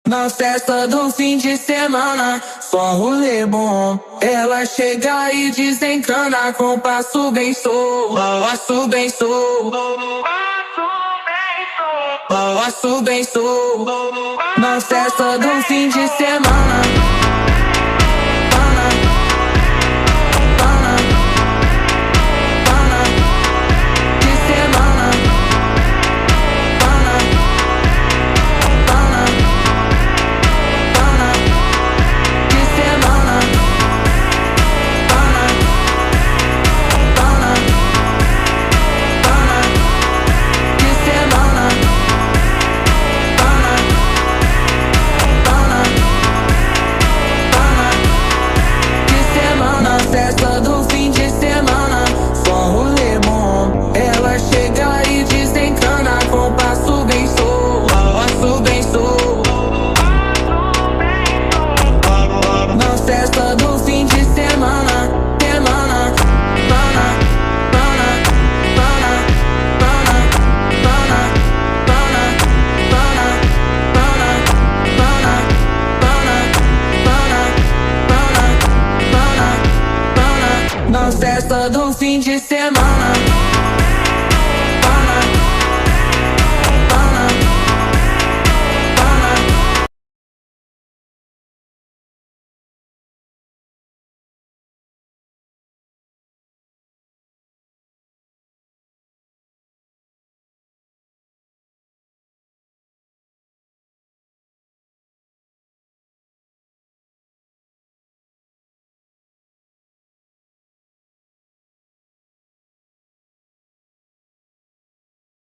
Na festa do fim de semana, só rolê bom. Ela chega e desencana com passo bem solto, passo bem solto, passo bem solto. Na festa do fim de semana. Festa do fim de semana, só rolê bom. Ela chega e desencana com passo bem solto, passo bem solto. Na festa do fim de semana, semana, pana, pana, pana, pana, pana, pana, pana, pana, pana, pana, pana, pana, pana. Na festa do fim de semana.